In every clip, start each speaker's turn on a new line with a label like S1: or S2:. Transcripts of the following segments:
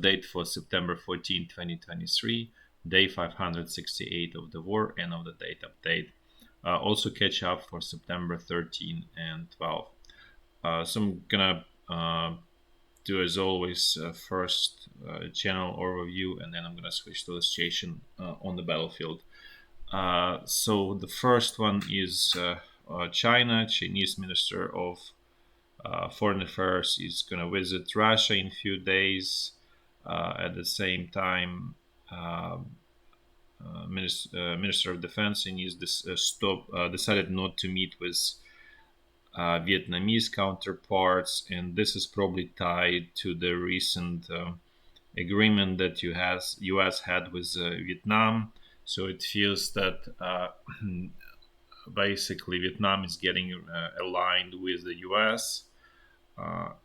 S1: date for September 14, 2023, day 568 of the war, end of the date update. Also catch up for September 13 and 12. So I'm gonna do as always first general overview, and then I'm gonna switch to the situation on the battlefield. So the first one is China. Chinese Minister of Foreign Affairs is going to visit Russia in a few days. At the same time, Minister of Defense Chinese decided not to meet with Vietnamese counterparts, and this is probably tied to the recent agreement that U.S. had with Vietnam. So it feels that basically Vietnam is getting aligned with the U.S.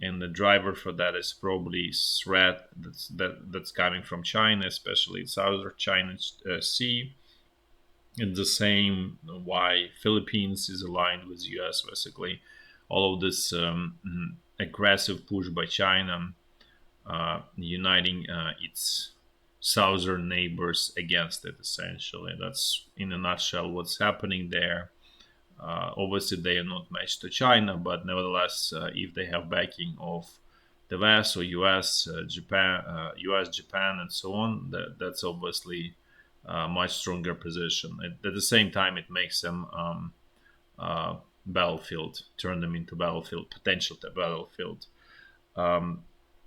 S1: And the driver for that is probably threat that's coming from China, especially southern China Sea. And the same why Philippines is aligned with U.S. Basically, all of this aggressive push by China, uniting its southern neighbors against it. Essentially, that's in a nutshell what's happening there. Obviously, they are not matched to China, but nevertheless, if they have backing of the West or US, Japan, and so on, that's obviously a much stronger position. At the same time, it makes them turn them into potential to battlefield.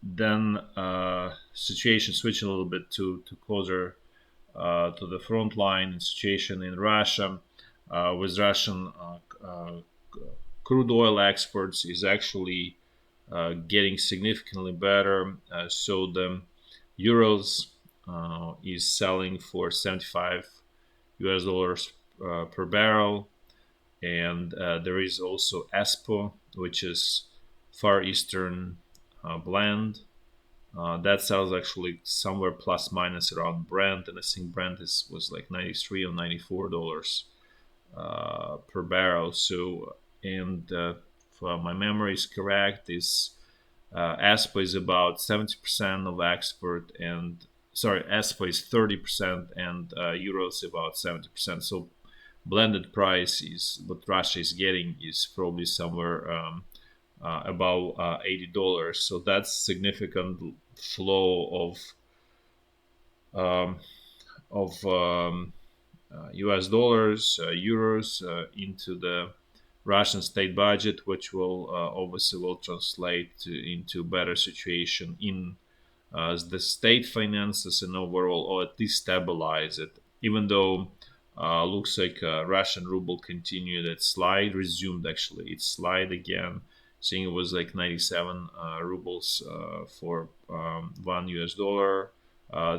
S1: Then situation switch a little bit to closer to the front line situation in Russia with Russian crude oil exports is actually getting significantly better. So the euros is selling for 75 US dollars per barrel, and there is also ESPO, which is Far Eastern blend. That sells actually somewhere plus minus around Brent, and I think Brent was like 93 or $94 per barrel. So, and if my memory is correct, is ESPO is about 70% of export, and sorry, ESPO is 30%, and euros about 70%. So, blended price is what Russia is getting is probably somewhere about $80. So that's significant flow of US dollars, euros into the Russian state budget, which will obviously will translate into better situation in the state finances and overall, or at least stabilize it. Even though looks like Russian ruble continued its slide, resumed actually its slide again. Seeing it was like 97 rubles for $1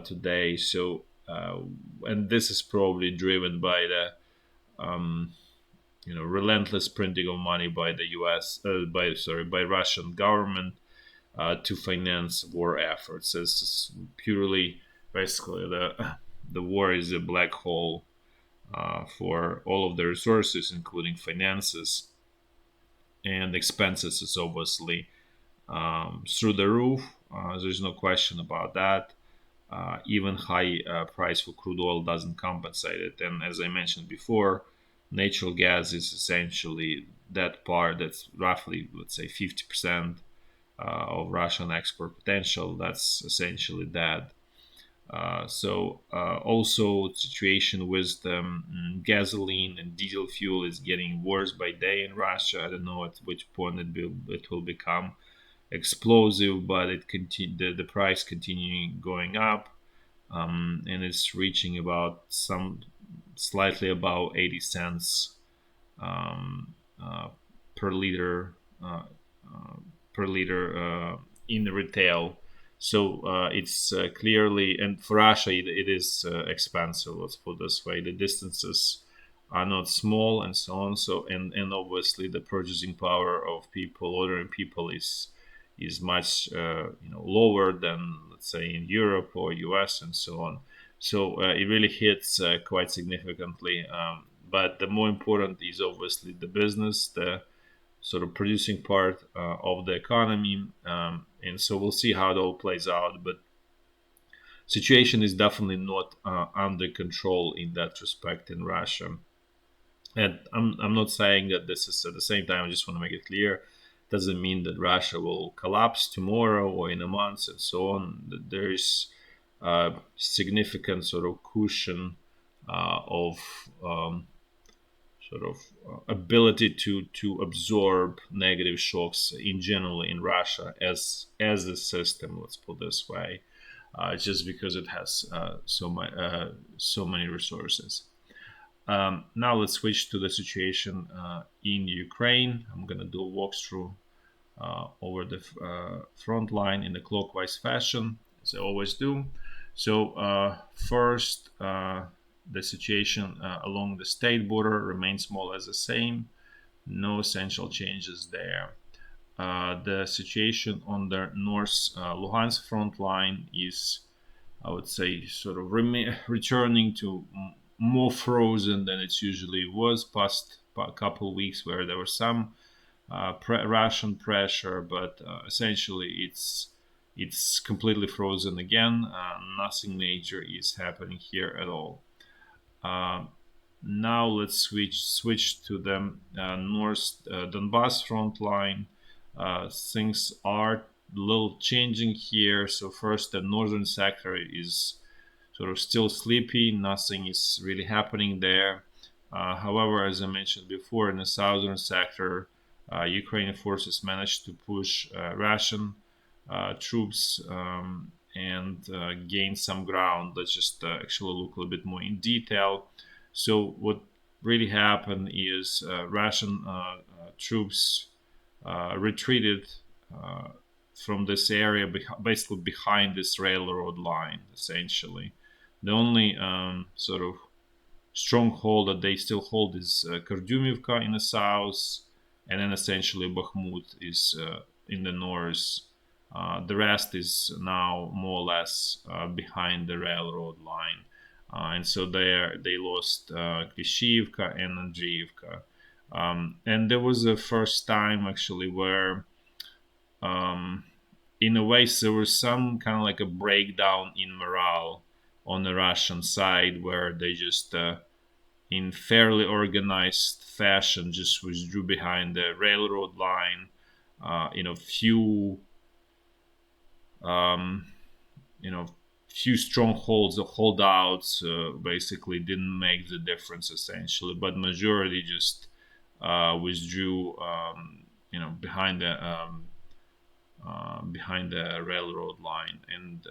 S1: today. So and this is probably driven by the relentless printing of money by the U.S. By Russian government to finance war efforts. This is purely basically the war is a black hole for all of the resources, including finances and expenses. Is obviously through the roof. There's no question about that. Even high price for crude oil doesn't compensate it. And as I mentioned before, natural gas is essentially that part that's roughly, let's say, 50% of Russian export potential. That's essentially that. Also situation with the gasoline and diesel fuel is getting worse by day in Russia. I don't know at which point it will become explosive, but the price continuing going up, and it's reaching about some slightly above 80 cents uh, per liter in the retail. So it's clearly, and for Russia it is expensive. Let's put it this way: the distances are not small, and so on. So and obviously the purchasing power of people, ordinary people, is much lower than, let's say, in Europe or US and so on. So it really hits quite significantly. But the more important is obviously the business, the sort of producing part of the economy. And so we'll see how it all plays out. But situation is definitely not under control in that respect in Russia. And I'm not saying that this is at the same time. I just want to make it clear. Doesn't mean that Russia will collapse tomorrow or in a month and so on. There is significant sort of cushion of sort of ability to absorb negative shocks in general in Russia as a system. Let's put this way, just because it has so many resources. Now let's switch to the situation in Ukraine. I'm gonna do a walkthrough over the front line in the clockwise fashion, as I always do. So first, the situation along the state border remains more or less the same. No essential changes there. The situation on the North Lugansk front line is, I would say, sort of returning to more frozen than it usually was past a couple of weeks, where there was some Russian pressure, but essentially it's completely frozen again. Nothing major is happening here at all. Uh, Now let's switch to the North Donbass front line. Things are a little changing here. So first, the northern sector is sort of still sleepy. Nothing is really happening there. However, as I mentioned before, in the southern sector, Ukrainian forces managed to push Russian troops and gain some ground. Let's just actually look a little bit more in detail. So, what really happened is Russian troops retreated from this area, basically behind this railroad line, essentially. The only sort of stronghold that they still hold is Andriyivka in the south, and then essentially Bahmut is in the north. The rest is now more or less behind the railroad line, and so they lost Klischiyivka and Andriyivka. And there was a first time actually where, um, in a way, there was some kind of like a breakdown in morale on the Russian side, where they just in fairly organized fashion just withdrew behind the railroad line. Few um, you know few strongholds or holdouts basically didn't make the difference essentially, but majority just withdrew behind the railroad line. And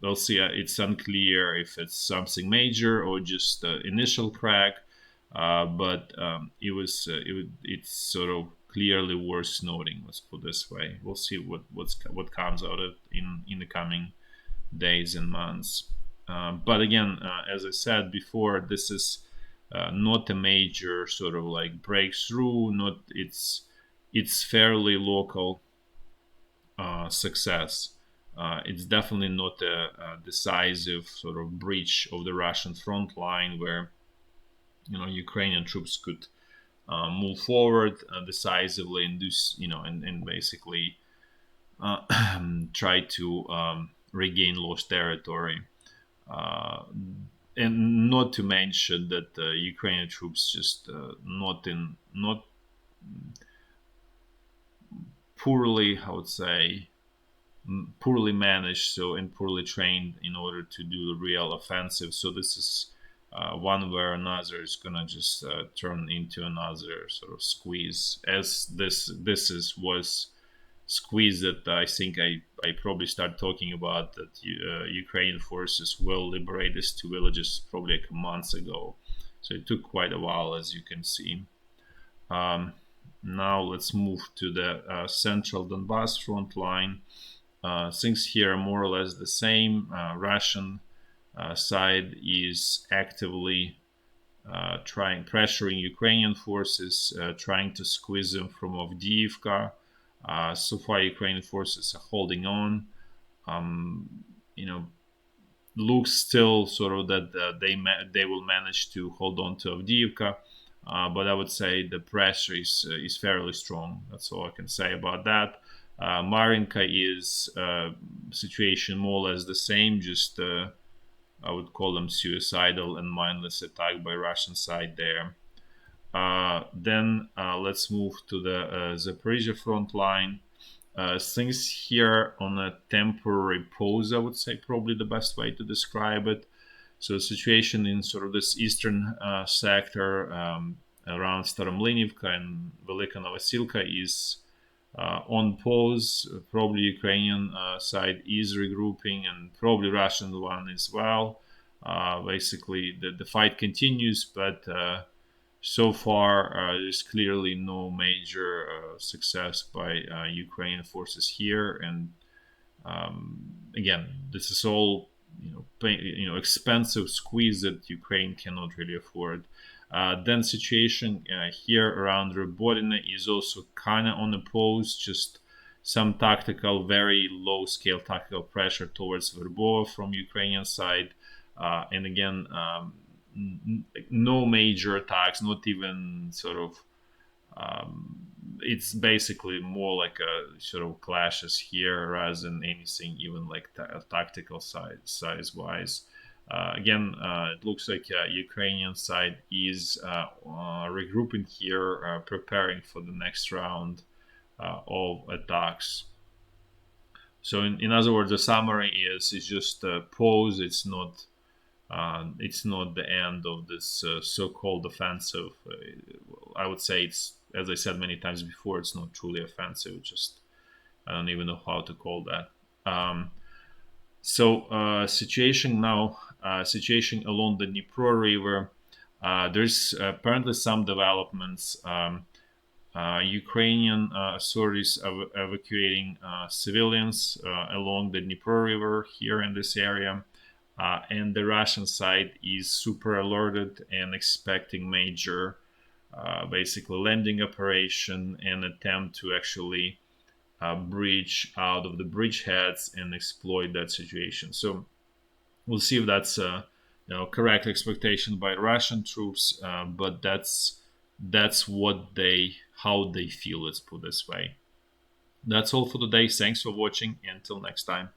S1: we'll see. It's unclear if it's something major or just initial crack, but it's sort of clearly worth noting. Let's put it this way. We'll see what comes out of in the coming days and months. But again, as I said before, this is not a major sort of like breakthrough. Not it's fairly local success. It's definitely not a decisive sort of breach of the Russian front line where Ukrainian troops could move forward decisively and do and basically try to regain lost territory. And not to mention that Ukrainian troops just not poorly, I would say, poorly managed, so and poorly trained in order to do the real offensive. So this is one where another is gonna just turn into another sort of squeeze, as was squeeze that I think I probably start talking about, that Ukrainian forces will liberate these two villages probably like a month ago. So it took quite a while, as you can see. Now let's move to the central Donbass front line. Things here are more or less the same. Russian side is actively pressuring Ukrainian forces, trying to squeeze them from Avdiivka. So far, Ukrainian forces are holding on. Looks still sort of that they will manage to hold on to Avdiivka, but I would say the pressure is fairly strong. That's all I can say about that. Marinka is situation more or less the same, just I would call them suicidal and mindless attack by Russian side there. Then let's move to the Zaporizhya front line. Things here on a temporary pause, I would say, probably the best way to describe it. So, the situation in sort of this eastern sector around Staromlinivka and Velika Novosilka is on pause. Probably Ukrainian side is regrouping, and probably Russian one as well. Basically, the fight continues, but so far there's clearly no major success by Ukrainian forces here. And again, this is all expensive squeeze that Ukraine cannot really afford. Then situation here around Rebodina is also kind of on a pause, just some tactical, very low scale tactical pressure towards Verboa from Ukrainian side. And again, no major attacks, not even sort of it's basically more like a sort of clashes here rather than anything even like tactical size wise. Again, it looks like Ukrainian side is regrouping here, preparing for the next round of attacks. So, in other words, the summary is it's just a pause. It's not the end of this so-called offensive. I would say it's, as I said many times before, it's not truly offensive. Just I don't even know how to call that. Situation now, situation along the Dnipro River. There's apparently some developments. Ukrainian authorities are evacuating civilians along the Dnipro River here in this area. And the Russian side is super alerted and expecting major, basically, landing operation and attempt to actually breach out of the bridgeheads and exploit that situation. So we'll see if that's correct expectation by Russian troops, but that's how they feel. Let's put it this way. That's all for today. Thanks for watching. Until next time.